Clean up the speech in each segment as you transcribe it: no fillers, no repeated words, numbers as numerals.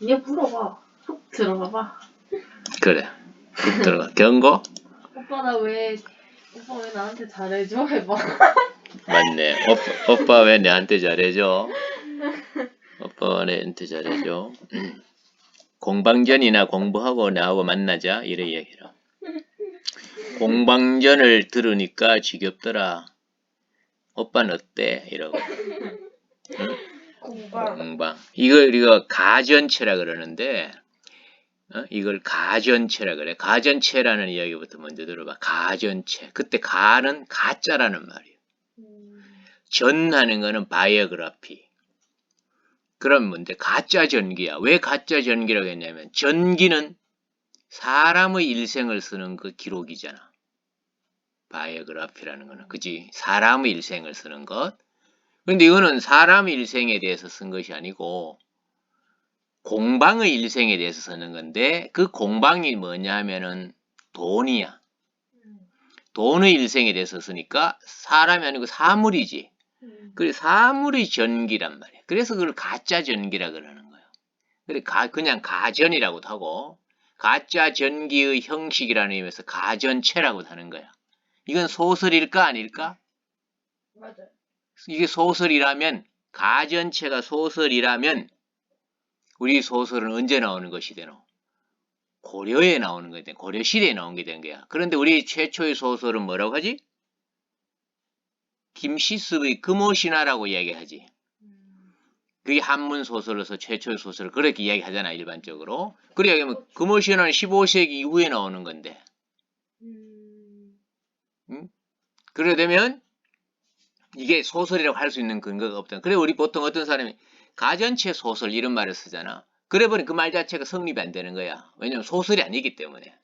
얘 물어봐. 훅 들어가봐. 그래. 들어가. 경고? 오빠 왜 나한테 잘해줘? 해봐. 맞네. 오빠 왜 내한테 잘해줘? 오빠 왜 내한테 잘해줘? 공방전이나 공부하고 나하고 만나자. 이래 얘기해라. 공방전을 들으니까 지겹더라. 오빠는 어때? 이러고. 응? 공방. 이걸 우리가 가전체라 그러는데, 이걸 가전체라 그래. 가전체라는 이야기부터 먼저 들어봐. 가전체. 그때 가는 가짜라는 말이에요. 전하는 거는 바이오그래피. 그럼 뭔데? 가짜 전기야. 왜 가짜 전기라고 했냐면 전기는 사람의 일생을 쓰는 그 기록이잖아. 바이오그래피라는 거는. 그지? 사람의 일생을 쓰는 것. 근데 이거는 사람의 일생에 대해서 쓴 것이 아니고 공방의 일생에 대해서 쓰는 건데 그 공방이 뭐냐 하면은 돈이야. 돈의 일생에 대해서 쓰니까 사람이 아니고 사물이지. 그래 사물의 전기란 말이야. 그래서 그걸 가짜 전기라 그러는 거예요. 그래 그냥 가전이라고도 하고 가짜 전기의 형식이라는 의미에서 가전체라고도 하는 거야. 이건 소설일까 아닐까? 맞아요. 이게 소설이라면 가전체가 소설이라면 우리 소설은 언제 나오는 것이 되노? 고려에 나오는 거야. 고려 시대에 나온 게 된 거야. 그런데 우리 최초의 소설은 뭐라고 하지? 김시습의 금오신화라고 이야기하지. 그게 한문 소설로서 최초의 소설을 그렇게 이야기하잖아, 일반적으로. 그래 이야기하면 금오신화는 15세기 이후에 나오는 건데. 응? 그래 되면 이게 소설이라고 할 수 있는 근거가 없다. 그래 우리 보통 어떤 사람이 가전체 소설 이런 말을 쓰잖아. 그래 보니 그 말 자체가 성립이 안 되는 거야. 왜냐면 소설이 아니기 때문에.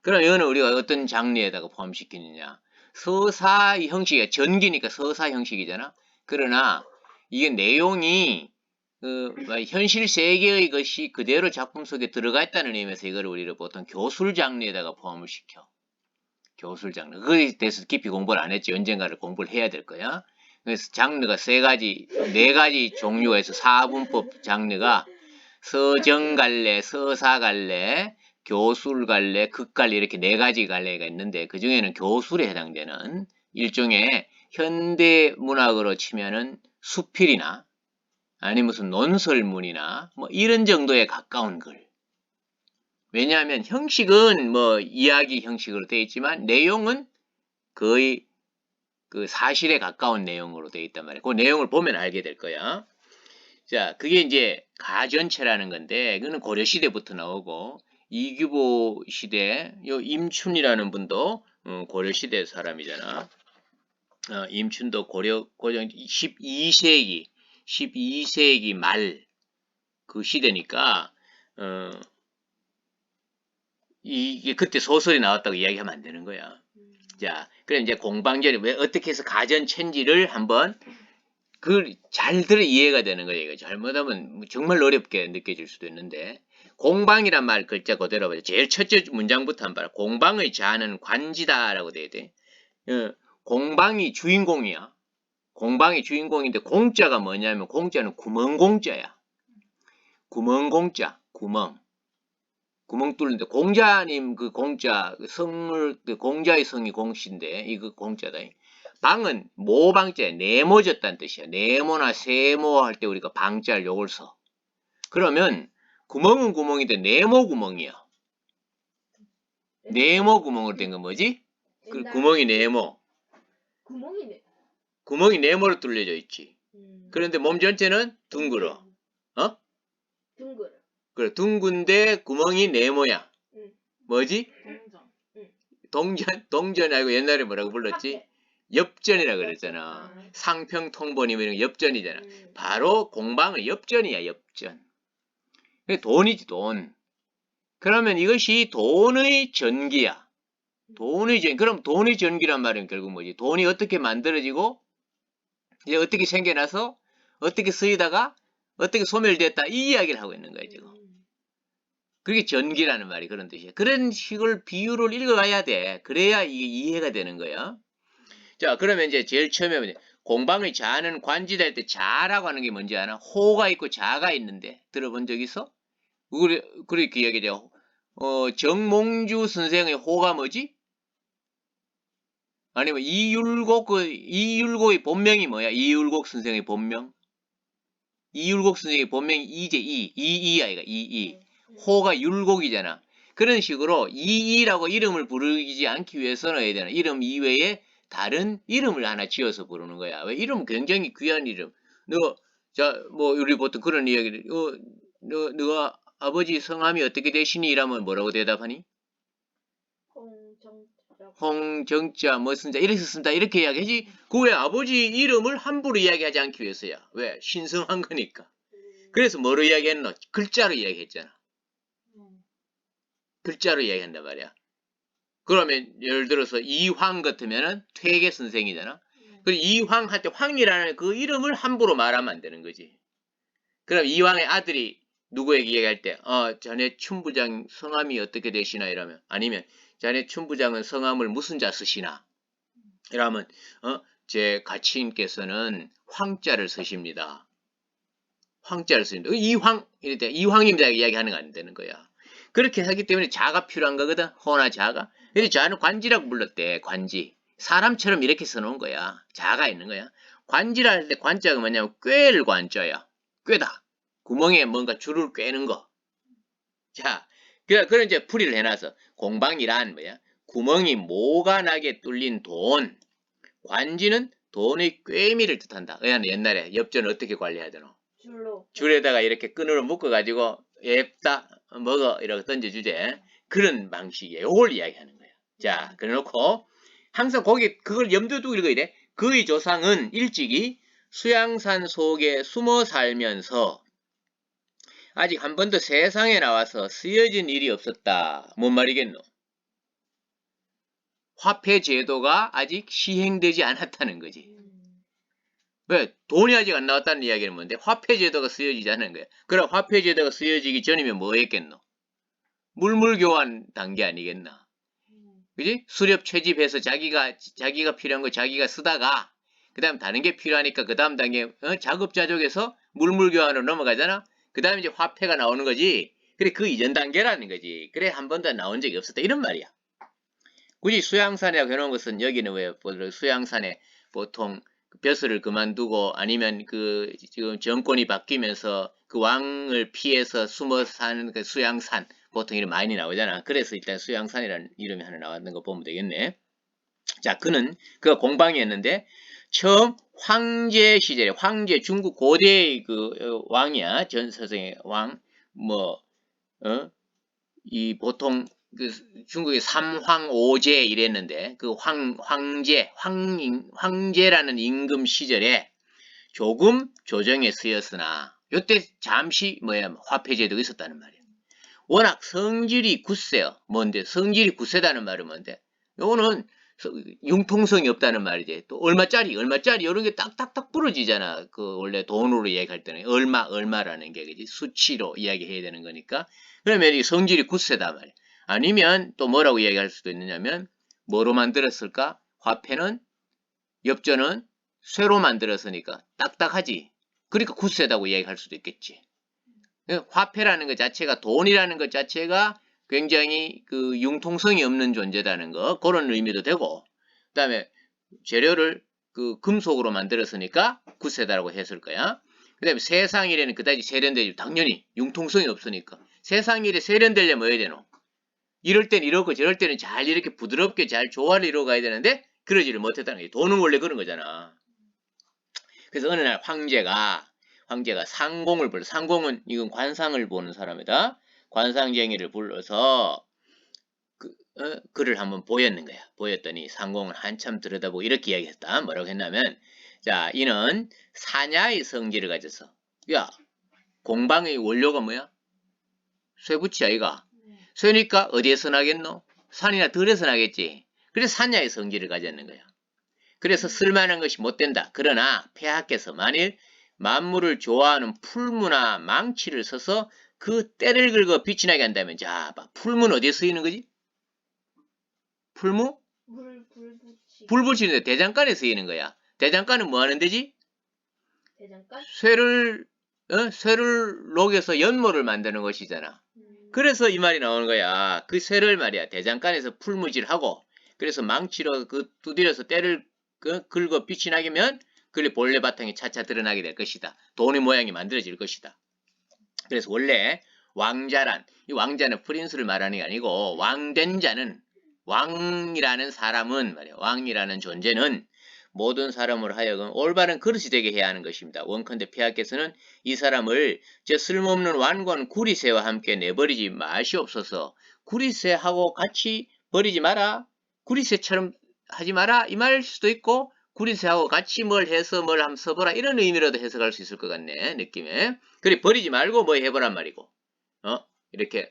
그럼 이거는 우리가 어떤 장르에다가 포함시키느냐. 서사 형식이야. 전기니까 서사 형식이잖아. 그러나 이게 내용이 현실 세계의 것이 그대로 작품 속에 들어가 있다는 의미에서 이걸 우리를 보통 교술 장르에다가 포함을 시켜. 교술 장르. 그거에 대해서 깊이 공부를 안 했지. 언젠가를 공부를 해야 될 거야. 그래서 장르가 네 가지 종류가 있어. 사분법 장르가 서정갈래, 서사갈래, 교술갈래, 극갈래 이렇게 네 가지 갈래가 있는데 그 중에는 교술에 해당되는 일종의 현대 문학으로 치면은 수필이나 아니 무슨 논설문이나 뭐 이런 정도에 가까운 글. 왜냐하면 형식은 뭐 이야기 형식으로 되어 있지만 내용은 거의 그 사실에 가까운 내용으로 되어 있단 말이야. 그 내용을 보면 알게 될 거야. 자, 그게 이제 가전체라는 건데, 그거는 고려시대부터 나오고, 이규보 시대, 요 임춘이라는 분도 고려시대 사람이잖아. 임춘도 고려 12세기 말 그 시대니까, 이게 그때 소설이 나왔다고 이야기하면 안 되는 거야. 자, 그럼 이제 공방전이 왜 어떻게 해서 가전체인지를 한번 그걸 잘 들어 이해가 되는 거예요. 이거 잘못하면 정말 어렵게 느껴질 수도 있는데 공방이란 말 글자 그대로 봐요. 제일 첫째 문장부터 한번 봐라. 공방의 자는 관지다라고 돼야 돼. 공방이 주인공이야. 공방이 주인공인데 공자가 뭐냐면 공자는 구멍공자야. 구멍공자, 구멍 뚫는데 공자님 그 공자 성을 공자의 성이 공시인데 이거 공자다. 방은 모방자야. 네모졌다는 뜻이야. 네모나 세모 할 때 우리가 방자를 요걸 써. 그러면 구멍은 구멍인데 네모 구멍이야. 네모 구멍으로 된 건 뭐지? 그 구멍이 네모. 구멍이 네모로 뚫려져 있지. 그런데 몸 전체는 둥글어. 둥글어. 그래, 둥근데 구멍이 네모야. 뭐지? 동전 알고 옛날에 뭐라고 불렀지? 엽전이라 그랬잖아. 상평통본이면 이런 거 엽전이잖아. 바로 공방의 엽전이야, 엽전. 돈이지, 돈. 그러면 이것이 돈의 전기야. 그럼 돈의 전기란 말은 결국 뭐지? 돈이 어떻게 만들어지고, 이제 어떻게 생겨나서, 어떻게 쓰이다가, 어떻게 소멸됐다. 이 이야기를 하고 있는 거야, 지금. 그게 전기라는 말이 그런 뜻이야. 그런 식을 비유를 읽어가야 돼. 그래야 이게 이해가 되는 거야. 자, 그러면 이제 제일 처음에 공방의 자는 관지다 할 때 자라고 하는 게 뭔지 아나? 호가 있고 자가 있는데 들어본 적 있어? 그렇게 이야기죠. 정몽주 선생의 호가 뭐지? 아니면 이율곡의 본명이 뭐야? 이율곡 선생의 본명? 이율곡 선생의 본명이 이이 아이가 이이. 호가 율곡이잖아. 그런 식으로 이이라고 이름을 부르지 않기 위해서는 해야 되나? 이름 이외에 다른 이름을 하나 지어서 부르는 거야. 왜? 이름은 굉장히 귀한 이름. 뭐 우리 보통 그런 이야기를 너가 아버지 성함이 어떻게 되시니? 이라면 뭐라고 대답하니? 홍정자 무슨 자 이렇게 쓴다 이렇게 이야기하지. 그 왜 아버지 이름을 함부로 이야기하지 않기 위해서야. 왜? 신성한 거니까. 그래서 뭐로 이야기했노? 글자로 이야기했잖아. 글자로 이야기한단 말이야. 그러면 예를 들어서 이황 같으면은 퇴계 선생이잖아. 그리고 이황 할 때 황이라는 그 이름을 함부로 말하면 안 되는 거지. 그럼 이황의 아들이 누구에게 얘기할 때, 자네 춘부장 성함이 어떻게 되시나 이러면, 아니면 자네 춘부장은 성함을 무슨 자 쓰시나? 이러면, 제 가치인께서는 황자를 쓰십니다. 황자를 쓰십니다. 이황, 이럴 때 이황입니다. 이야기하는 거 안 되는 거야. 그렇게 하기 때문에 자가 필요한 거거든. 호나 자가. 근데 자는 관지라고 불렀대. 관지. 사람처럼 이렇게 써놓은 거야. 자가 있는 거야. 관지라 할 때 관자가 뭐냐면 꿰를 관자야. 꿰다. 구멍에 뭔가 줄을 꿰는 거. 자, 그런 이제 풀이를 해놔서 공방이란 뭐야? 구멍이 모가 나게 뚫린 돈. 관지는 돈의 꿰미를 뜻한다. 옛날에 엽전을 어떻게 관리해야 되노? 줄에다가 이렇게 끈으로 묶어가지고 앱다 먹어 이렇게 던져주제. 그런 방식이에요. 요걸 이야기하는 거야. 자, 그래놓고 항상 거기 그걸 염두에 두고 읽어야 돼. 그의 조상은 일찍이 수양산 속에 숨어 살면서 아직 한 번도 세상에 나와서 쓰여진 일이 없었다. 뭔 말이겠노? 화폐 제도가 아직 시행되지 않았다는 거지. 왜? 돈이 아직 안 나왔다는 이야기는 뭔데? 화폐 제도가 쓰여지지 않은 거야. 그럼 화폐 제도가 쓰여지기 전이면 뭐 했겠노? 물물 교환 단계 아니겠나? 그지? 수렵 채집해서 자기가 필요한 거 자기가 쓰다가 그 다음 다른 게 필요하니까 그 다음 단계 자급자족해서 물물 교환으로 넘어가잖아. 그 다음에 이제 화폐가 나오는 거지. 그래 그 이전 단계라는 거지. 그래 한 번도 나온 적이 없었다 이런 말이야. 굳이 수양산이라고 해놓은 것은 여기는 왜 수양산에 보통 벼슬을 그만두고 아니면 그 지금 정권이 바뀌면서 그 왕을 피해서 숨어 사는 그 수양산 보통 이름 많이 나오잖아. 그래서 일단 수양산이라는 이름이 하나 나왔는 거 보면 되겠네. 자, 그가 공방이었는데 처음 황제 시절에 황제 중국 고대의 그 왕이야. 전 서성의 왕 이 보통 그 중국의 삼황오제 이랬는데 그 황제라는 임금 시절에 조금 조정에 쓰였으나 요때 잠시 화폐제도가 있었다는 말이에요. 워낙 성질이 굳세요. 뭔데 성질이 굳세다는 말은 뭔데? 요거는 융통성이 없다는 말이지. 또 얼마짜리 이런 게 딱딱딱 부러지잖아. 그 원래 돈으로 얘기할 때는 얼마라는 게 그지 수치로 이야기해야 되는 거니까. 그러면 이 성질이 굳세다 말이야. 아니면 또 뭐라고 이야기할 수도 있느냐면 뭐로 만들었을까? 화폐는 엽전은 쇠로 만들었으니까 딱딱하지. 그러니까 굳세다고 이야기할 수도 있겠지. 화폐라는 것 자체가 돈이라는 것 자체가 굉장히 그 융통성이 없는 존재라는 거 그런 의미도 되고 그 다음에 재료를 그 금속으로 만들었으니까 굳세다라고 했을 거야. 그 다음에 세상일에는 그다지 세련되지 당연히 융통성이 없으니까 세상일에 세련되려면 뭐 해야 되노? 이럴 땐 이러고 저럴 때는 잘 이렇게 부드럽게 잘 조화를 이루어가야 되는데 그러지를 못했다는 게 돈은 원래 그런 거잖아. 그래서 어느 날 황제가 상공을 불러. 상공은 이건 관상을 보는 사람이다. 관상쟁이를 불러서 글을 한번 보였는 거야. 보였더니 상공을 한참 들여다보고 이렇게 이야기했다. 뭐라고 했냐면 자 이는 사냐의 성질을 가져서 야 공방의 원료가 뭐야? 쇠붙이 아이가. 쇠니까 어디에서 나겠노? 산이나 들에서 나겠지. 그래서 사냐의 성질을 가졌는 거야. 그래서 쓸만한 것이 못 된다. 그러나 폐하께서 만일 만물을 좋아하는 풀무나 망치를 써서 그 때를 긁어 빛이 나게 한다면 자, 봐. 풀무는 어디에 쓰이는 거지? 풀무? 불 붙이는데 대장간에 쓰이는 거야. 대장간은 뭐 하는 데지? 대장간? 쇠를 쇠를 녹여서 연모를 만드는 것이잖아. 그래서 이 말이 나오는 거야. 그 쇠를 말이야. 대장간에서 풀무질하고 그래서 망치로 그 두드려서 때를 긁어 빛이 나게면 그래 본래 바탕이 차차 드러나게 될 것이다. 돈의 모양이 만들어질 것이다. 그래서 원래 왕자란 이 왕자는 프린스를 말하는 게 아니고 왕된 자는 왕이라는 사람은 말이야. 왕이라는 존재는 모든 사람을 하여금 올바른 그릇이 되게 해야 하는 것입니다. 원컨대 폐하께서는 이 사람을 저 쓸모없는 완고한 구리새와 함께 내버리지 마시옵소서. 구리새하고 같이 버리지 마라. 구리새처럼 하지 마라. 이 말일 수도 있고 구리새하고 같이 뭘 해서 뭘 한번 써보라. 이런 의미로도 해석할 수 있을 것 같네. 느낌에. 그래 버리지 말고 뭐 해보란 말이고. 이렇게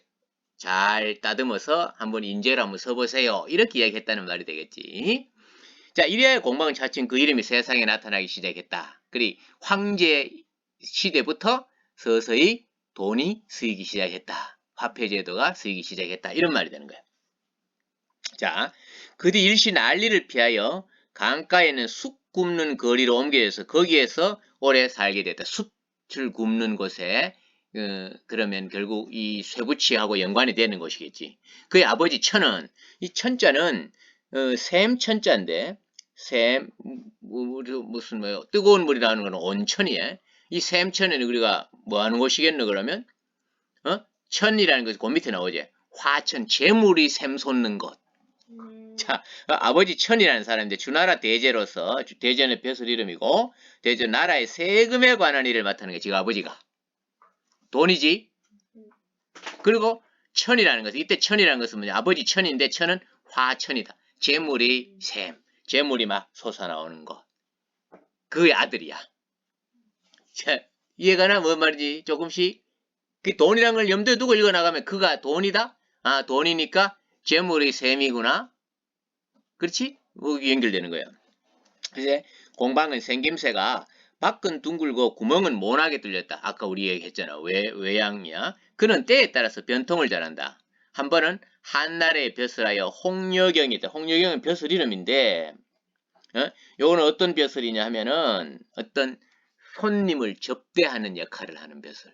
잘 따듬어서 한번 인재를 한번 써보세요. 이렇게 이야기했다는 말이 되겠지. 자, 이래야 공방은 차츰 그 이름이 세상에 나타나기 시작했다. 그리 황제 시대부터 서서히 돈이 쓰이기 시작했다. 화폐제도가 쓰이기 시작했다. 이런 말이 되는 거야. 자, 그뒤 일시 난리를 피하여 강가에는 숯 굽는 거리로 옮겨져서 거기에서 오래 살게 됐다. 숯을 굽는 곳에 그러면 결국 이 쇠붙이하고 연관이 되는 것이겠지. 그의 아버지 천은 이 천자는 샘 천자인데 샘 무슨 뭐 뜨거운 물이 나오는 건 온천이에. 이 샘천에는 우리가 뭐 하는 곳이겠노 그러면 천이라는 것이 그 밑에 나오지. 화천 재물이 샘솟는 곳. 자, 아버지 천이라는 사람인데 주나라 대제로서 대전의 벼슬 이름이고 대전 나라의 세금에 관한 일을 맡는 게 지금 아버지가 돈이지. 그리고 천이라는 것은 이때 천이라는 것은 뭐냐 아버지 천인데 천은 화천이다. 재물이 샘, 재물이 막 솟아나오는 것. 그의 아들이야. 자, 이해가나? 뭔 말인지 조금씩. 그 돈이란 걸 염두에 두고 읽어나가면 그가 돈이다? 아, 돈이니까 재물이 샘이구나. 그렇지? 여기 연결되는 거예요. 이제 공방은 생김새가 밖은 둥글고 구멍은 모나게 뚫렸다. 아까 우리 얘기했잖아. 외양이야. 그는 때에 따라서 변통을 잘한다. 한 번은 한나라의 벼슬하여 홍여경이다. 홍여경은 벼슬 이름인데 요거는 어떤 벼슬이냐 하면은 어떤 손님을 접대하는 역할을 하는 벼슬.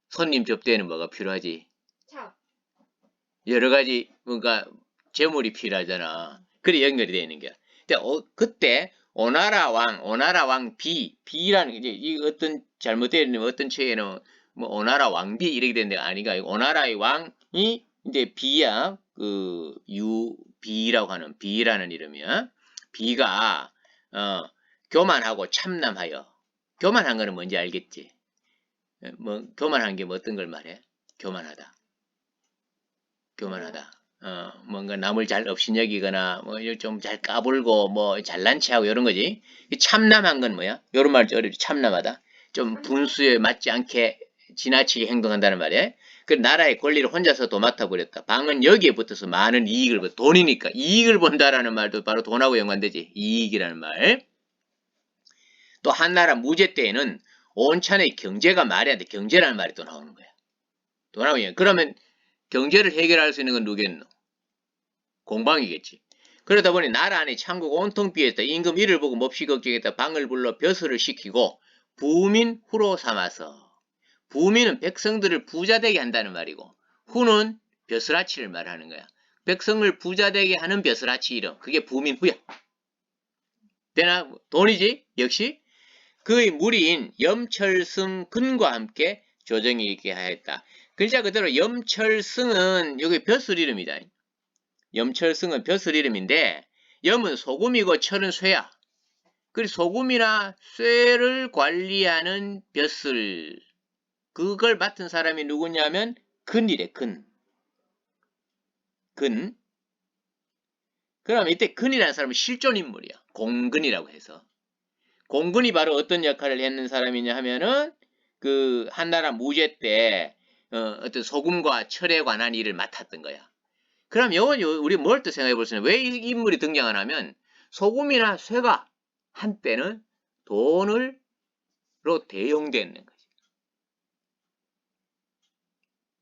손님 접대에는 뭐가 필요하지? 차. 여러 가지 뭔가 재물이 필요하잖아. 그래 연결이 되어 있는 거야. 근데 그때 오나라 왕 비라는 게 이 어떤 잘못되어 있는 어떤 책에는 뭐 오나라 왕비 이렇게 되는 데가 아니가 오나라의 왕이 이제 비야 그 유비라고 하는 비라는 이름이야. 비가 교만하고 참남하여 교만한 거는 뭔지 알겠지? 뭐 교만한 게 뭐 어떤 걸 말해? 교만하다. 교만하다. 뭔가 남을 잘 업신여기거나 뭐 좀 잘 까불고 뭐 잘난 체하고 이런 거지. 참남한 건 뭐야? 이런 말 어렵지. 참남하다. 좀 분수에 맞지 않게 지나치게 행동한다는 말이야. 그 나라의 권리를 혼자서 도맡아 버렸다. 방은 여기에 붙어서 많은 이익을 본 돈이니까 이익을 본다라는 말도 바로 돈하고 연관되지. 이익이라는 말. 또 한나라 무제 때에는 온천의 경제가 말이 안 돼. 경제라는 말이 또 나오는 거야. 돈하고 연관. 그러면 경제를 해결할 수 있는 건 누구겠노? 공방이겠지. 그러다 보니 나라 안에 창고가 온통 비었다. 임금 이를 보고 몹시 걱정했다. 방을 불러 벼슬을 시키고 부민 후로 삼아서 부민은 백성들을 부자되게 한다는 말이고 후는 벼슬아치를 말하는 거야. 백성을 부자되게 하는 벼슬아치 이름. 그게 부민 후야. 되나? 돈이지? 역시 그의 무리인 염철승 근과 함께 조정이 있게 하였다. 글자 그대로 염철승은 여기 벼슬 이름이다. 염철승은 벼슬 이름인데 염은 소금이고 철은 쇠야. 그리고 소금이나 쇠를 관리하는 벼슬 그걸 맡은 사람이 누구냐면 근이래. 근. 그럼 이때 근이라는 사람은 실존 인물이야. 공근이라고 해서. 공근이 바로 어떤 역할을 했는 사람이냐 하면은 그 한나라 무제 때 어떤 소금과 철에 관한 일을 맡았던 거야. 그럼 요건 우리 뭘 또 생각해 볼 수 있는 왜 이 인물이 등장하냐면 소금이나 쇠가 한때는 돈으로 대용되는 거지.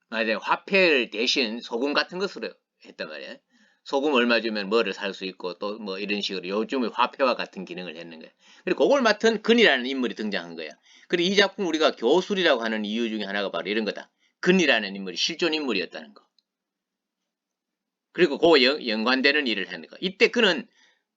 맞아요. 화폐를 대신 소금 같은 것으로 했단 말이야. 소금 얼마 주면 뭐를 살 수 있고 또 뭐 이런 식으로 요즘에 화폐와 같은 기능을 했는 거야. 그리고 그걸 맡은 근이라는 인물이 등장한 거야. 그리고 이 작품 우리가 교술이라고 하는 이유 중에 하나가 바로 이런 거다. 근이라는 인물이 실존 인물이었다는 거. 그리고 그 연관되는 일을 하는 거. 이때 그는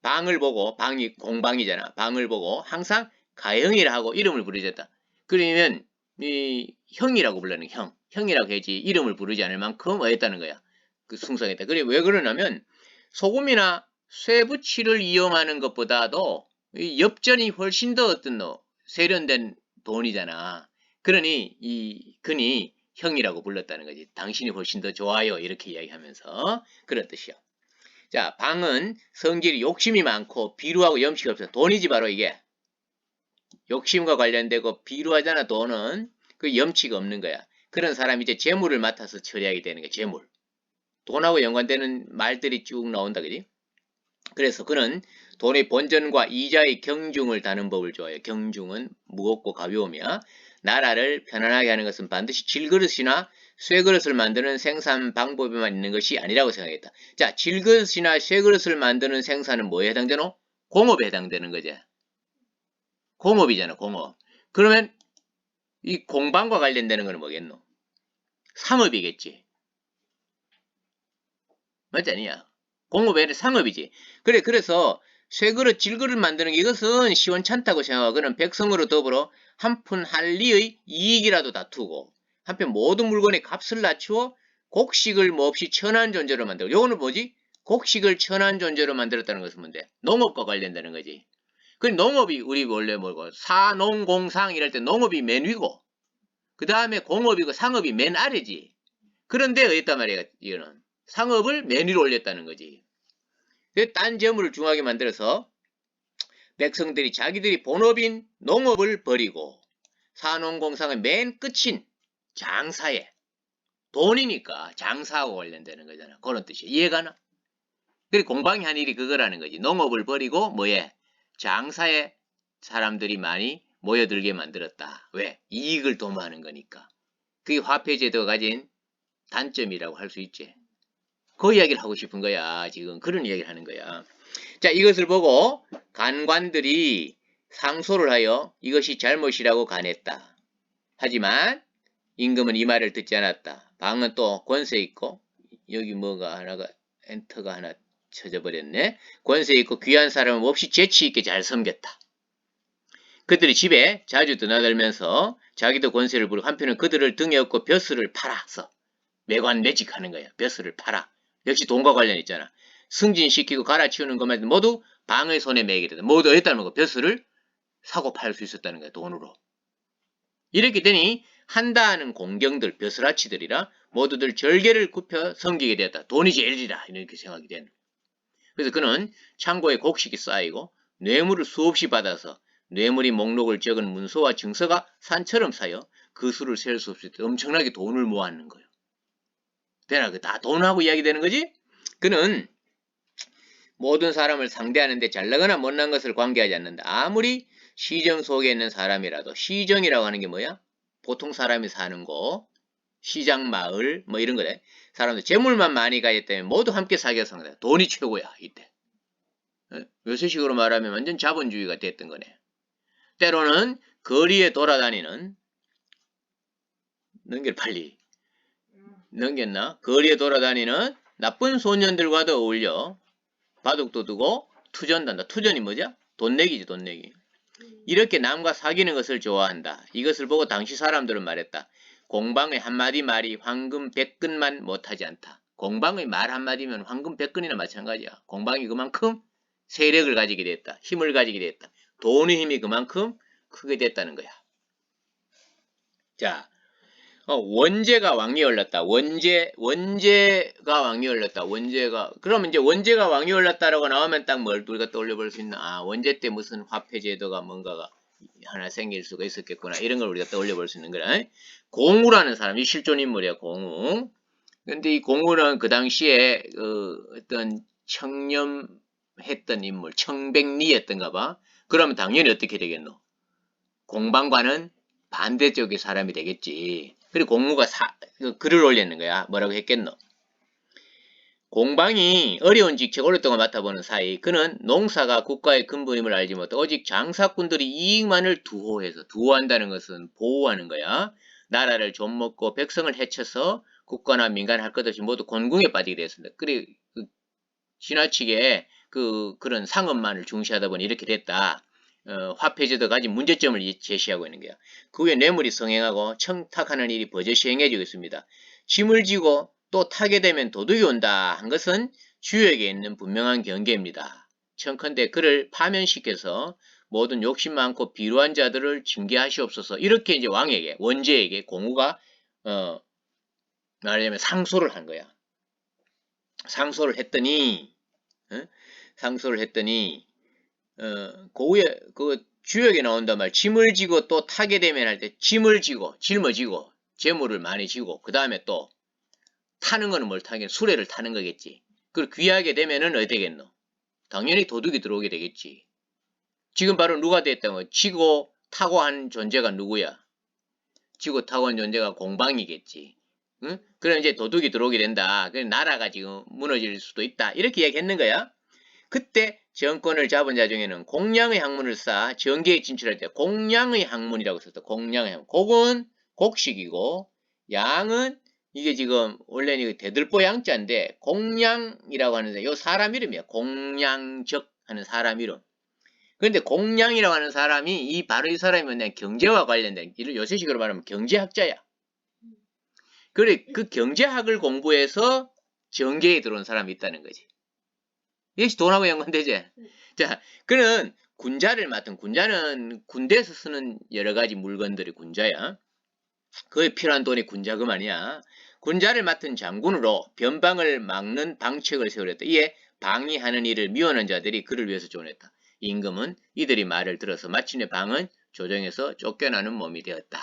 방을 보고, 방이 공방이잖아. 방을 보고 항상 가형이라 하고 이름을 부르셨다. 그러면 이 형이라고 불러는 형이라고 해야지 이름을 부르지 않을 만큼 어했다는 거야. 그 숭상했다. 그래 왜 그러냐면 소금이나 쇠붙이를 이용하는 것보다도 이 엽전이 훨씬 더 세련된 돈이잖아. 그러니 이 근이 형이라고 불렀다는 거지. 당신이 훨씬 더 좋아요. 이렇게 이야기하면서 그런 뜻이야. 자, 방은 성질이 욕심이 많고 비루하고 염치가 없어. 돈이지 바로 이게. 욕심과 관련되고 비루하잖아. 돈은 그 염치가 없는 거야. 그런 사람이 이제 재물을 맡아서 처리하게 되는 거야. 재물. 돈하고 연관되는 말들이 쭉 나온다. 그지? 그래서 그는 돈의 본전과 이자의 경중을 다는 법을 좋아해요. 경중은 무겁고 가벼우며 나라를 편안하게 하는 것은 반드시 질그릇이나 쇠그릇을 만드는 생산 방법에만 있는 것이 아니라고 생각했다. 자, 질그릇이나 쇠그릇을 만드는 생산은 뭐에 해당되노? 공업에 해당되는 거지. 공업이잖아, 공업. 그러면 이 공방과 관련되는 거는 뭐겠노? 상업이겠지. 맞지 않냐? 공업에는 상업이지. 그래서 쇠그릇, 질그릇 만드는 게 이것은 시원찮다고 생각하고는 백성으로 더불어 한푼 한리의 이익이라도 다투고 한편 모든 물건의 값을 낮추어 곡식을 몹시 천한 존재로 만들고 요거는 뭐지? 곡식을 천한 존재로 만들었다는 것은 뭔데? 농업과 관련되는 거지. 그 농업이 우리 원래 뭐고 사농공상 이럴 때 농업이 맨 위고 그 다음에 공업이고 상업이 맨 아래지. 그런데 어딨단 말이야 이거는. 상업을 맨 위로 올렸다는 거지. 딴 재물을 중하게 만들어서 백성들이 자기들이 본업인 농업을 버리고 산업공상의 맨 끝인 장사에 돈이니까 장사하고 관련되는 거잖아. 그런 뜻이야. 이해가나? 그리고 공방이 한 일이 그거라는 거지. 농업을 버리고 뭐에? 장사에 사람들이 많이 모여들게 만들었다. 왜? 이익을 도모하는 거니까. 그게 화폐제도가 가진 단점이라고 할 수 있지. 그 이야기를 하고 싶은 거야. 지금 그런 이야기를 하는 거야. 자, 이것을 보고 간관들이 상소를 하여 이것이 잘못이라고 간했다. 하지만 임금은 이 말을 듣지 않았다. 방은 또 권세 있고 여기 뭐가 하나가 엔터가 하나 쳐져 버렸네. 권세 있고 귀한 사람은 몹시 재치 있게 잘 섬겼다. 그들이 집에 자주 드나들면서 자기도 권세를 부르고 한편은 그들을 등에 업고 벼슬을 팔아서 매관매직하는 거야. 벼슬을 팔아. 역시 돈과 관련 있잖아. 승진시키고 갈아치우는 것만 해도 모두 방의 손에 매게 된다. 모두 했다는 거. 벼슬을 사고 팔 수 있었다는 거야. 돈으로. 이렇게 되니 한다하는 공경들, 벼슬아치들이라 모두들 절개를 굽혀 섬기게 되었다. 돈이 제일이다. 이렇게 생각이 되는 거야. 그래서 그는 창고에 곡식이 쌓이고 뇌물을 수없이 받아서 뇌물이 목록을 적은 문서와 증서가 산처럼 쌓여 그 수를 셀 수 없이 엄청나게 돈을 모았는 거예요. 되나? 다 돈하고 이야기되는 거지? 그는 모든 사람을 상대하는데 잘나거나 못난 것을 관계하지 않는다. 아무리 시정 속에 있는 사람이라도 시정이라고 하는 게 뭐야? 보통 사람이 사는 곳, 시장, 마을 뭐 이런 거래. 사람들 재물만 많이 가졌기 때문에 모두 함께 사귀어서 산다. 돈이 최고야 이때. 요새식으로 말하면 완전 자본주의가 됐던 거네. 때로는 거리에 돌아다니는 넘길 빨리 넘겼나? 거리에 돌아다니는 나쁜 소년들과도 어울려 바둑도 두고 투전단다. 투전이 뭐죠? 돈 내기지, 돈 내기. 이렇게 남과 사귀는 것을 좋아한다. 이것을 보고 당시 사람들은 말했다. 공방의 한마디 말이 황금 100근만 못하지 않다. 공방의 말 한마디면 황금 100근이나 마찬가지야. 공방이 그만큼 세력을 가지게 됐다. 힘을 가지게 됐다. 돈의 힘이 그만큼 크게 됐다는 거야. 자, 원제가 왕위에 올랐다. 원제가 왕위에 올랐다. 그러면 이제 원제가 왕위에 올랐다라고 나오면 딱 뭘 우리가 떠올려 볼 수 있나? 아, 원제 때 무슨 화폐 제도가 뭔가가 하나 생길 수가 있었겠구나. 이런 걸 우리가 떠올려 볼 수 있는 거야. 공우라는 사람이 실존 인물이야, 공우. 근데 이 공우는 그 당시에 어떤 청렴했던 인물, 청백리였던가 봐. 그러면 당연히 어떻게 되겠노? 공방과는 반대쪽의 사람이 되겠지. 그리고 공무가 글을 올렸는 거야. 뭐라고 했겠노? 공방이 어려운 직책 오랫동안 맡아보는 사이 그는 농사가 국가의 근본임을 알지 못하고 오직 장사꾼들이 이익만을 두호한다는 것은 보호하는 거야. 나라를 좀먹고 백성을 해쳐서 국가나 민간 할 것 없이 모두 곤궁에 빠지게 되었습니다. 그래 지나치게 그런 상업만을 중시하다 보니 이렇게 됐다. 화폐제도 가진 문제점을 제시하고 있는 거야. 그 후에 뇌물이 성행하고 청탁하는 일이 버젓이 행해지고 있습니다. 짐을 지고 또 타게 되면 도둑이 온다 한 것은 주역에 있는 분명한 경계입니다. 청컨대 그를 파면시켜서 모든 욕심 많고 비루한 자들을 징계하시옵소서. 이렇게 이제 왕에게 원제에게 공우가 말하자면 상소를 한 거야. 상소를 했더니 고우에 그 주역에 나온단 말. 짐을 지고 또 타게 되면 할 때 짐을 지고 짊어지고 재물을 많이 지고 그 다음에 또 타는 거는 뭘 타겠노? 수레를 타는 거겠지. 그리고 귀하게 되면은 어떻게 되겠노? 당연히 도둑이 들어오게 되겠지. 지금 바로 누가 됐다고? 지고 타고 한 존재가 누구야? 지고 타고 한 존재가 공방이겠지. 응? 그럼 이제 도둑이 들어오게 된다. 그럼 나라가 지금 무너질 수도 있다. 이렇게 얘기했는 거야. 그때 정권을 잡은 자 중에는 공량의 학문을 쌓아 정계에 진출할 때 공량의 학문이라고 썼다. 공량의 학문. 곡은 곡식이고 양은 이게 지금 원래는 대들보 양자인데 공량이라고 하는데 요 사람 이름이야. 공량적 하는 사람 이름. 그런데 공량이라고 하는 사람이 바로 이 사람이 뭐냐 경제와 관련된 요새식으로 말하면 경제학자야. 그래 그 경제학을 공부해서 정계에 들어온 사람이 있다는 거지. 역시 돈하고 연관되지. 자, 그는 군자를 맡은 군자는 군대에서 쓰는 여러 가지 물건들이 군자야. 그에 필요한 돈이 군자금 아니야. 군자를 맡은 장군으로 변방을 막는 방책을 세우렸다. 이에 방위하는 일을 미워하는 자들이 그를 위해서 조언했다. 임금은 이들이 말을 들어서 마침내 방은 조정에서 쫓겨나는 몸이 되었다.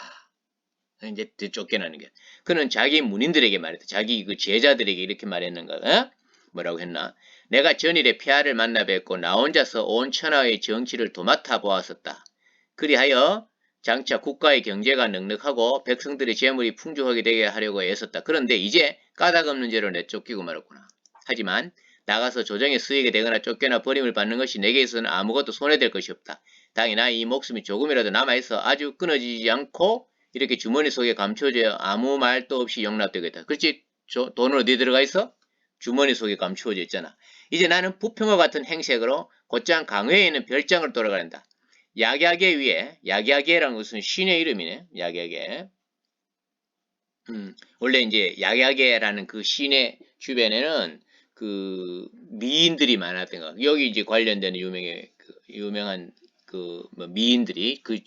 이제 쫓겨나는 게. 그는 자기 문인들에게 말했다. 자기 그 제자들에게 이렇게 말했는가? 어? 뭐라고 했나? 내가 전일에 폐하를 만나 뵙고 나 혼자서 온 천하의 정치를 도맡아 보았었다. 그리하여 장차 국가의 경제가 넉넉하고 백성들의 재물이 풍족하게 되게 하려고 애썼다. 그런데 이제 까닭없는 죄로 내쫓기고 말았구나. 하지만 나가서 조정에 쓰이게 되거나 쫓겨나 버림을 받는 것이 내게서는 아무것도 손해될 것이 없다. 당연히 이 목숨이 조금이라도 남아있어 아주 끊어지지 않고 이렇게 주머니 속에 감춰져 아무 말도 없이 용납되겠다. 그렇지? 돈은 어디 들어가 있어? 주머니 속에 감추어져 있잖아. 이제 나는 부평과 같은 행색으로 곧장 강회에 있는 별장을 돌아가란다. 야기야게 위에 야기야게라는 것은 신의 이름이네. 야기야게. 원래 이제 야기야게라는 그 신의 주변에는 그 미인들이 많았던 거. 여기 이제 관련되는 유명한 뭐 미인들이 그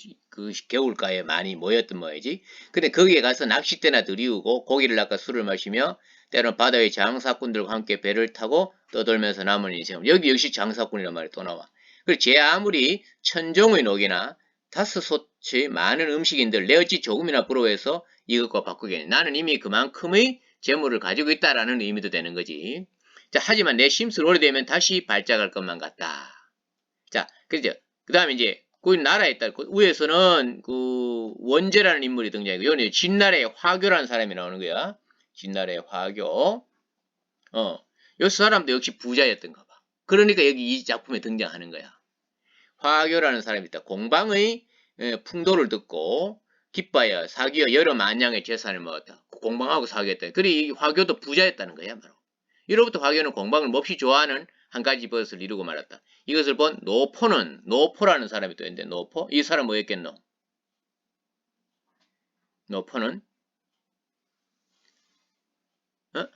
겨울가에 많이 모였던 모양이지. 근데 거기에 가서 낚싯대나 들이우고 고기를 낚아 술을 마시며 때로는 바다의 장사꾼들과 함께 배를 타고 떠돌면서 남은 인생. 여기 역시 장사꾼이란 말이 또 나와. 그리고 제 아무리 천종의 녹이나 다스소치 많은 음식인들 내 어찌 조금이나 부러워해서 이것과 바꾸겠니? 나는 이미 그만큼의 재물을 가지고 있다라는 의미도 되는 거지. 자, 하지만 내 심술 오래되면 다시 발작할 것만 같다. 자, 그죠? 그 다음에 이제 그 나라에 있다. 그 위에서는 그 원제라는 인물이 등장하고 여기 진나라의 화교라는 사람이 나오는 거야. 진나라의 화교. 이 사람도 역시 부자였던가 봐. 그러니까 여기 이 작품에 등장하는 거야. 화교라는 사람이 있다. 공방의 풍도를 듣고 기뻐하여 사귀어 여러 만냥의 재산을 모았다. 공방하고 사귀었다. 그리 화교도 부자였다는 거야. 바로. 이로부터 화교는 공방을 몹시 좋아하는 한 가지 버릇을 이루고 말았다. 이것을 본 노포라는 사람이 또 있는데 노포? 이 사람 뭐였겠노? 노포는?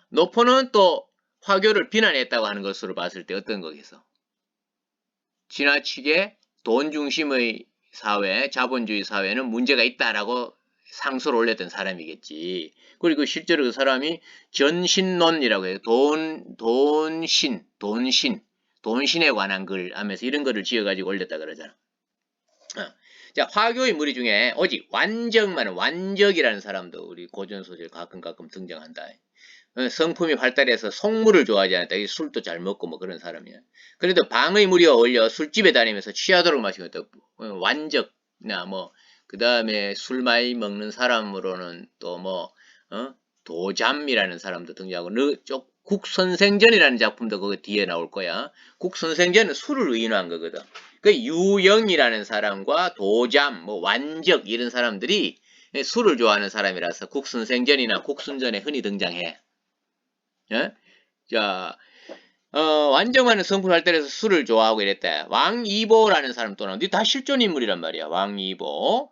노포는 또 화교를 비난했다고 하는 것으로 봤을 때 어떤 거겠어? 지나치게 돈 중심의 사회, 자본주의 사회는 문제가 있다라고 상소를 올렸던 사람이겠지. 그리고 실제로 그 사람이 전신론이라고 해요. 돈신에 관한 글 하면서 이런 거를 지어가지고 올렸다 그러잖아. 자, 화교의 무리 중에 오직 완적이라는 사람도 우리 고전소설 가끔 등장한다. 성품이 활달해서 속물을 좋아하지 않았다. 술도 잘 먹고 뭐 그런 사람이야. 그래도 방의 무리와 어울려 술집에 다니면서 취하도록 마시고 또 완적나 뭐 그 다음에 술 많이 먹는 사람으로는 또 뭐 도잠이라는 사람도 등장하고 국선생전이라는 작품도 그 뒤에 나올 거야. 국선생전은 술을 의인화한 거거든. 그 유영이라는 사람과 도잠, 뭐 완적 이런 사람들이 술을 좋아하는 사람이라서 국선생전이나 국순전에 흔히 등장해. 예? 자, 완정하는 성품 활달해서 술을 좋아하고 이랬다. 왕이보라는 사람 또 나오는데 다 실존 인물이란 말이야. 왕이보.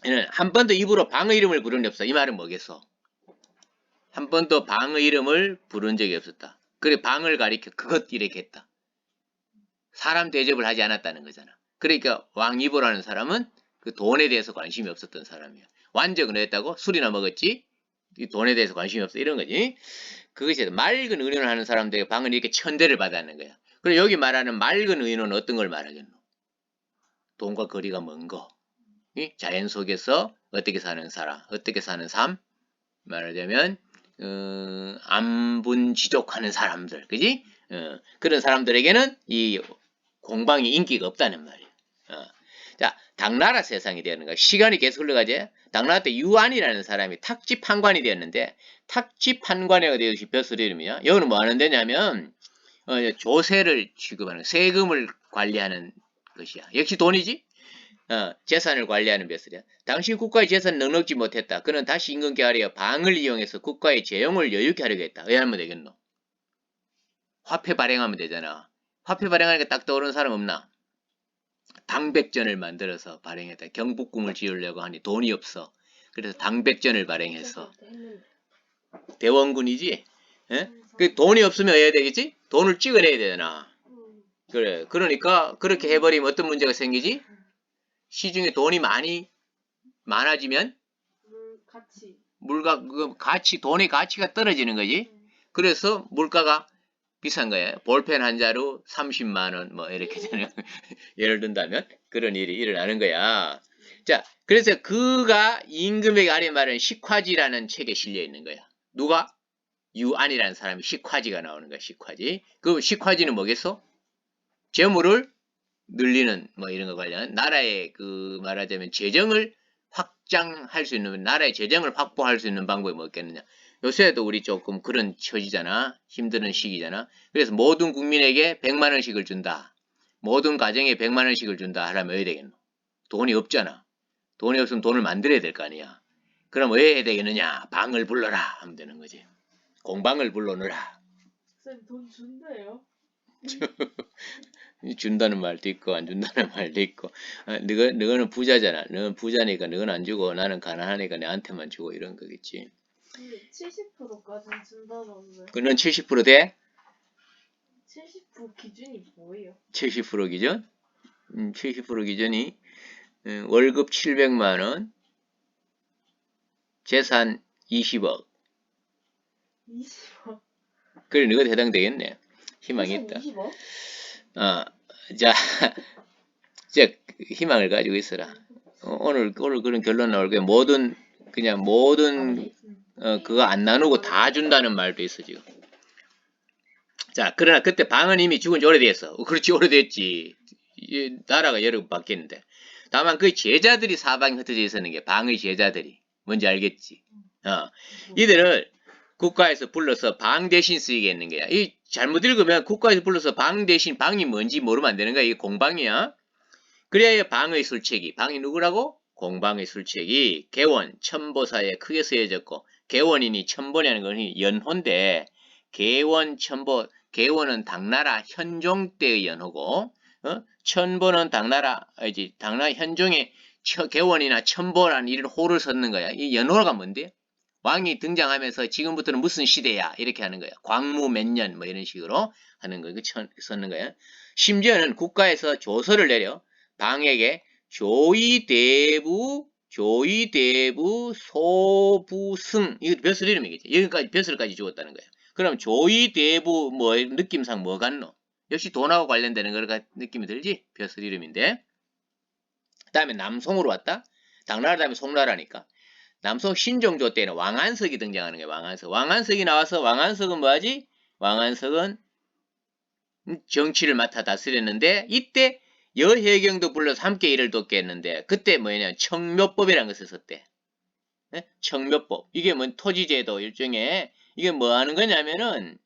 얘는 한 번도 입으로 방의 이름을 부른 적 없어. 이 말은 뭐겠어? 한 번도 방의 이름을 부른 적이 없었다. 그래 방을 가리켜 그것 이렇게 했다. 사람 대접을 하지 않았다는 거잖아. 그러니까 왕이보라는 사람은 그 돈에 대해서 관심이 없었던 사람이야. 완적은 했다고? 술이나 먹었지? 이 돈에 대해서 관심이 없어. 이런 거지. 그것이 맑은 의논을 하는 사람들에게 방은 이렇게 천대를 받았는 거야. 그리고 여기 말하는 맑은 의논은 어떤 걸 말하겠노? 돈과 거리가 먼 거. 자연 속에서 어떻게 사는 사람, 어떻게 사는 삶? 말하자면 안분지족하는 사람들, 그지? 그런 사람들에게는 이 공방이 인기가 없다는 말이에요. 자, 당나라 세상이 되는 거야. 시간이 계속 흘러가지. 당나라 때 유안이라는 사람이 탁지 판관이 되었는데 탁지 판관이가 되듯이 벼슬 이름이야. 여기는 뭐 하는 데냐면 조세를 취급하는 세금을 관리하는 것이야. 역시 돈이지. 재산을 관리하는 벼슬이야. 당시 국가의 재산을 넉넉지 못했다. 그는 다시 임금께 아뢰어 방을 이용해서 국가의 재용을 여유케 하려고 했다. 왜 하면 되겠노? 화폐 발행하면 되잖아. 화폐 발행하니까 딱 떠오르는 사람 없나? 당백전을 만들어서 발행했다. 경복궁을 지으려고 하니 돈이 없어. 그래서 당백전을 발행해서 대원군이지. 그 돈이 없으면 해야 되겠지? 돈을 찍어내야 되잖아. 그래. 그러니까 그렇게 해버리면 어떤 문제가 생기지? 시중에 돈이 많아지면 물가 그 가치 돈의 가치가 떨어지는 거지. 그래서 물가가 비싼 거예요. 볼펜 한 자루 30만 원 뭐 이렇게 되는 예를 든다면 그런 일이 일어나는 거야. 자, 그래서 그가 임금에게 아뢰 말은 식화지라는 책에 실려 있는 거야. 누가? 유안이라는 사람이 식화지가 나오는 거야. 식화지. 그 식화지는 뭐겠어? 재물을 늘리는 뭐 이런 거 관련 나라의 그 말하자면 재정을 확장할 수 있는 나라의 재정을 확보할 수 있는 방법이 뭐겠느냐. 요새도 우리 조금 그런 처지잖아. 힘드는 시기잖아. 그래서 모든 국민에게 100만 원씩을 준다. 모든 가정에 100만 원씩을 준다 하려면 왜 되겠노? 돈이 없잖아. 돈이 없으면 돈을 만들어야 될 거 아니야. 그럼 왜 해야 되겠느냐? 방을 불러라 하면 되는 거지. 공방을 불러놓으라. 쌤 돈 준대요? 준다는 말도 있고 안 준다는 말도 있고 너는 부자잖아. 너는 부자니까 너는 안 주고 나는 가난하니까 내한테만 주고 이런 거겠지. 70%까지 준다던데. 그는 70% 돼? 70% 기준이 뭐예요? 70% 기준? 70% 기준이 월급 700만 원, 재산 20억. 20억? 그래 너가 해당되겠네. 희망이 있다. 20억? 자, 희망을 가지고 있어라. 오늘 그런 결론 나올 거야. 모든 그거 안 나누고 다 준다는 말도 있어 지금. 자, 그러나 그때 방은 이미 죽은 지 오래됐어. 그렇지, 오래됐지. 나라가 여러 번 바뀌었는데. 다만 그 제자들이 사방에 흩어져 있었는 게 방의 제자들이. 뭔지 알겠지? 이들을 국가에서 불러서 방 대신 쓰이게 했는 거야. 이 잘못 읽으면 국가에서 불러서 방 대신 방이 뭔지 모르면 안 되는 거야. 이게 공방이야. 그래야 방의 술책이. 방이 누구라고? 공방의 술책이 개원, 첨보사에 크게 쓰여졌고 개원이니 첨보냐는 건 연호인데 개원, 첨보, 개원은 당나라 현종 때의 연호고 첨보는 당나라 현종의 개원이나 첨보라는 이런 호를 썼는 거야. 이 연호가 뭔데? 왕이 등장하면서 지금부터는 무슨 시대야 이렇게 하는 거야. 광무 몇 년 뭐 이런 식으로 하는 거 썼는 거야. 심지어는 국가에서 조서를 내려 방에게 조의대부 소부승 이거 벼슬 이름이겠지. 여기까지 벼슬까지 주었다는 거야. 그럼 조의대부 뭐 느낌상 뭐 같노? 역시 돈하고 관련되는 거가 느낌이 들지? 벼슬 이름인데. 그 다음에 남송으로 왔다. 당나라 다음에 송나라니까. 남송 신종조 때는 왕안석이 등장하는 거야. 왕안석. 왕안석이 나와서 왕안석은 뭐하지? 왕안석은 정치를 맡아 다스렸는데 이때 여혜경도 불러서 함께 일을 돕게 했는데 그때 뭐냐 청묘법이라는 것을 썼대. 청묘법. 이게 뭐 토지제도 일종의 이게 뭐 하는 거냐면은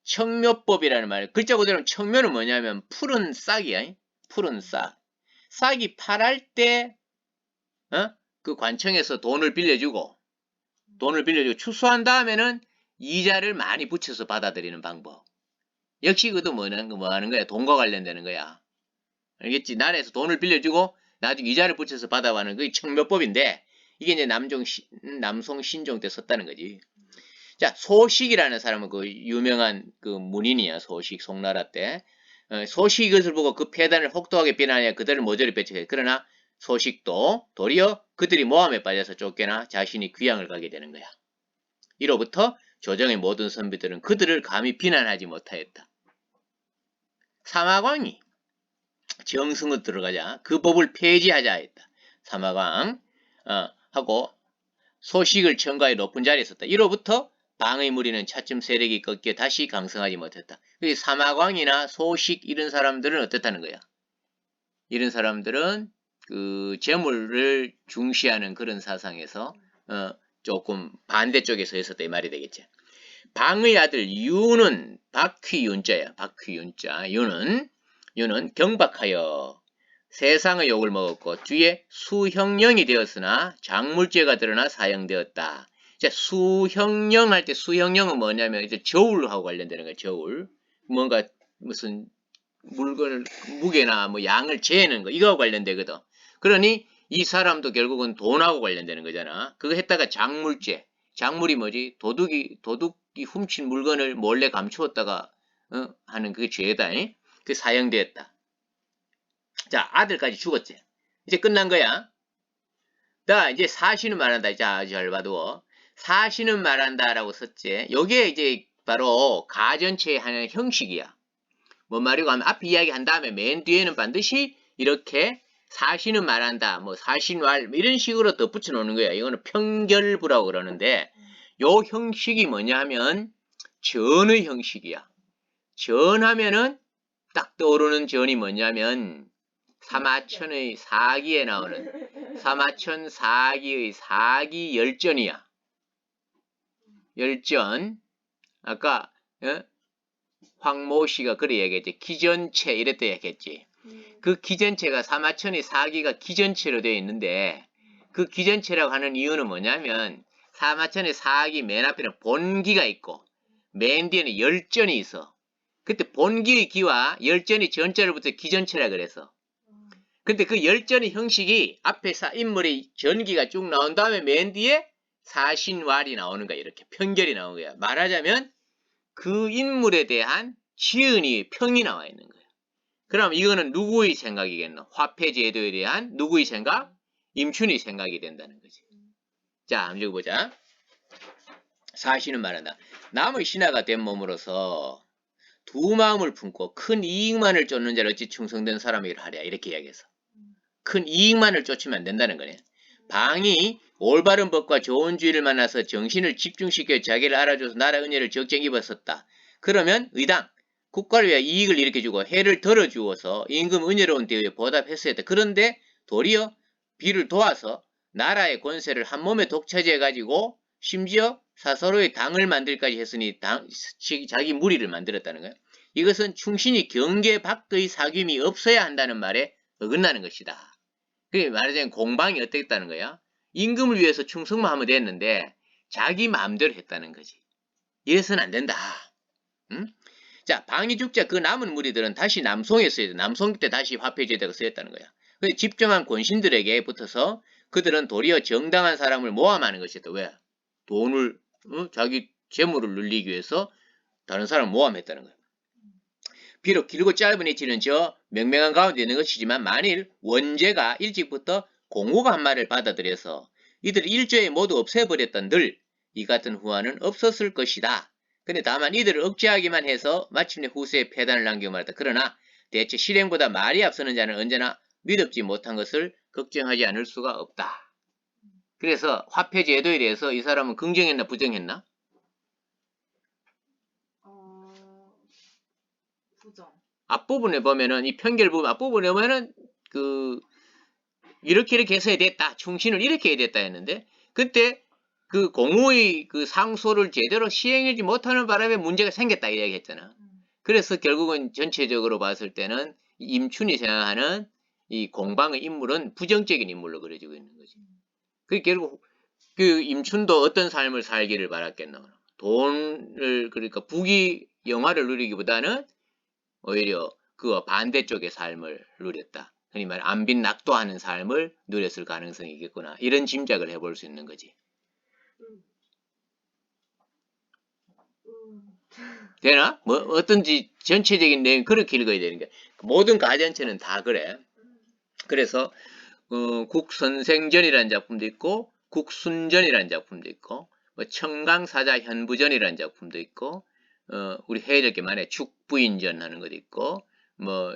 청묘법이라는 말. 글자 그대로 청묘는 뭐냐면 푸른 싹이야. 푸른 싹. 싹이 파랄 때 그 관청에서 돈을 빌려주고 추수한 다음에는 이자를 많이 붙여서 받아들이는 방법. 역시 그것도 뭐 하는 거야? 돈과 관련되는 거야. 알겠지? 나라에서 돈을 빌려주고 나중에 이자를 붙여서 받아가는 그게 청묘법인데 이게 이제 남송 신종 때 썼다는 거지. 자, 소식이라는 사람은 그 유명한 그 문인이야. 소식, 송나라 때. 소식 이것을 보고 그 폐단을 혹독하게 비난하여 그들을 모조리 배척해. 그러나 소식도 도리어 그들이 모함에 빠져서 쫓겨나 자신이 귀양을 가게 되는 거야. 이로부터 조정의 모든 선비들은 그들을 감히 비난하지 못하였다. 사마광이 정승으로 들어가자 그 법을 폐지하자 했다. 사마광 하고 소식을 청가의 높은 자리에 섰다. 이로부터 방의 무리는 차츰 세력이 꺾여 다시 강성하지 못했다. 사마광이나 소식 이런 사람들은 어떻다는 거야? 이런 사람들은 그 재물을 중시하는 그런 사상에서 조금 반대쪽에 서 있었다 이 말이 되겠지. 방의 아들 유는 박휘윤자야. 박휘윤자. 유는 경박하여 세상의 욕을 먹었고 뒤에 수형령이 되었으나 작물죄가 드러나 사형되었다. 자, 수형령 할 때 수형령은 뭐냐면 이제 저울하고 관련되는 거야. 저울. 뭔가 무슨 물건을 무게나 뭐 양을 재는 거 이거하고 관련되거든. 그러니 이 사람도 결국은 돈하고 관련되는 거잖아. 그거 했다가 작물죄. 작물이 뭐지? 도둑이 훔친 물건을 몰래 감추었다가 하는 그게 죄다. 그 사형되었다. 자, 아들까지 죽었지. 이제 끝난 거야. 나 이제 사시는 말한다. 자, 잘 봐도 사시는 말한다라고 썼지. 요게 이제 바로 가전체의 하나의 형식이야. 뭔 말이고 하면 앞에 이야기한 다음에 맨 뒤에는 반드시 이렇게 사시는 말한다, 뭐 사신왈 이런 식으로 덧붙여 놓는 거야. 이거는 평결부라고 그러는데 요 형식이 뭐냐면 전의 형식이야. 전하면은 딱 떠오르는 전이 뭐냐면 사마천의 사기에 나오는 사마천 사기의 사기 열전이야. 열전. 아까 황모 씨가 그래 얘기했지. 기전체 이랬다 얘기했지. 그 기전체가 사마천의 사기가 기전체로 되어 있는데 그 기전체라고 하는 이유는 뭐냐면 사마천의 사기 맨 앞에는 본기가 있고 맨 뒤에는 열전이 있어. 그때 본기의 기와 열전이 전자를 붙여 기전체라 그래서. 근데 그 열전의 형식이 앞에 인물이 전기가 쭉 나온 다음에 맨 뒤에 사신왈이 나오는 거야. 이렇게 편결이 나오는 거야. 말하자면 그 인물에 대한 지은이 평이 나와 있는 거야. 그럼 이거는 누구의 생각이겠노? 화폐제도에 대한 누구의 생각? 임춘의 생각이 된다는 거지. 자, 한번 읽어보자. 사시는 말한다. 남의 신하가 된 몸으로서 두 마음을 품고 큰 이익만을 쫓는 자를 어찌 충성된 사람이라 하랴. 이렇게 이야기해서. 큰 이익만을 쫓으면 안 된다는 거네. 방이 올바른 법과 좋은 주의를 만나서 정신을 집중시켜 자기를 알아줘서 나라 은혜를 적정 입었었다. 그러면 의당, 국가를 위해 이익을 일으켜주고 해를 덜어주어서 임금 은혜로운 대우에 보답했어야 했다. 그런데 도리어 비를 도와서 나라의 권세를 한 몸에 독차지해가지고 심지어 사서로의 당을 만들까지 했으니 자기 무리를 만들었다는 거예요. 이것은 충신이 경계 밖의 사귐이 없어야 한다는 말에 어긋나는 것이다. 그게 말하자면 공방이 어땠다는 거야? 임금을 위해서 충성만 하면 됐는데 자기 마음대로 했다는 거지. 이래서는 안 된다. 응? 자, 방이 죽자 그 남은 무리들은 다시 남송에 쓰여져. 남송 때 다시 화폐제도가 쓰였다는 거야. 그래서 집정한 권신들에게 붙어서 그들은 도리어 정당한 사람을 모함하는 것이다. 왜? 돈을 자기 재물을 늘리기 위해서 다른 사람을 모함했다는 거야. 비록 길고 짧은 이치는 저 명명한 가운데 있는 것이지만 만일 원제가 일찍부터 공호가 한 말을 받아들여서 이들을 일조에 모두 없애버렸던들 이 같은 후환은 없었을 것이다. 근데 다만 이들을 억제하기만 해서 마침내 후세에 폐단을 남기고 말았다. 그러나 대체 실행보다 말이 앞서는 자는 언제나 믿음지 못한 것을 걱정하지 않을 수가 없다. 그래서 화폐제도에 대해서 이 사람은 긍정했나 부정했나? 부정. 앞부분에 보면은 이 편결 부분 앞부분에 보면은 이렇게 해서 해야 됐다. 충신을 이렇게 해야 됐다 했는데 그때 그 공의 그 상소를 제대로 시행하지 못하는 바람에 문제가 생겼다 이야기했잖아. 그래서 결국은 전체적으로 봤을 때는 임춘이 생각하는 이 공방의 인물은 부정적인 인물로 그려지고 있는 거지. 그 결국 그 임춘도 어떤 삶을 살기를 바랐겠나. 돈을 그러니까 부귀 영화를 누리기보다는 오히려 그와 반대쪽의 삶을 누렸다. 흔히 말 안빈 낙도하는 삶을 누렸을 가능성이 있겠구나. 이런 짐작을 해볼 수 있는 거지. 되나? 뭐 어떤지 전체적인 내용 그렇게 읽어야 되는 게 모든 가전체는 다 그래. 그래서 국선생전이라는 작품도 있고 국순전이라는 작품도 있고 뭐 청강사자현부전이라는 작품도 있고 우리 해외적게 말해 죽부인전 하는 것도 있고 뭐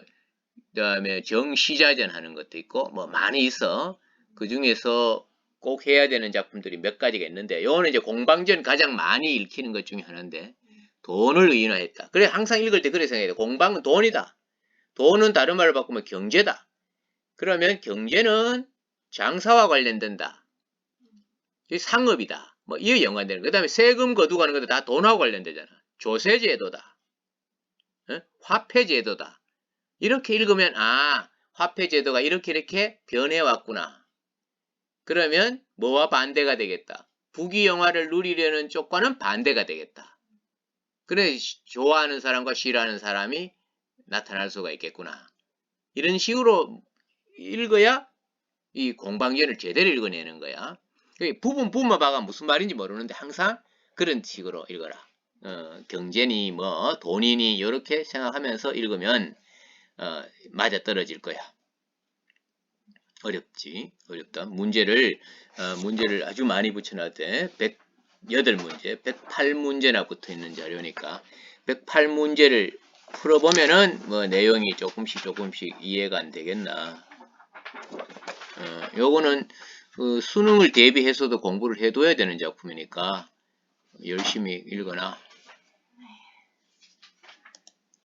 그다음에 정시자전 하는 것도 있고 뭐 많이 있어. 그 중에서 꼭 해야 되는 작품들이 몇 가지가 있는데 요거는 이제 공방전 가장 많이 읽히는 것 중에 하나인데 돈을 의인화했다. 그래 항상 읽을 때 그래 생각해야 돼. 공방은 돈이다. 돈은 다른 말로 바꾸면 경제다. 그러면 경제는 장사와 관련된다. 상업이다. 뭐 이에 연관되는 거. 그 다음에 세금 거두가는 것도 다 돈하고 관련되잖아. 조세제도다. 화폐제도다. 이렇게 읽으면 아 화폐제도가 이렇게 변해왔구나. 그러면 뭐와 반대가 되겠다. 부귀영화를 누리려는 쪽과는 반대가 되겠다. 그래 좋아하는 사람과 싫어하는 사람이 나타날 수가 있겠구나. 이런 식으로 읽어야 이 공방전을 제대로 읽어내는 거야. 부분만 봐가 무슨 말인지 모르는데 항상 그런 식으로 읽어라. 경제니 뭐 돈이니 이렇게 생각하면서 읽으면 맞아떨어질 거야. 어렵다. 문제를 아주 많이 붙여놨대. 108문제, 108문제나 붙어있는 자료니까 108문제를 풀어보면은 뭐 내용이 조금씩 이해가 안 되겠나. 요거는 수능을 대비해서도 공부를 해둬야 되는 작품이니까 열심히 읽어놔.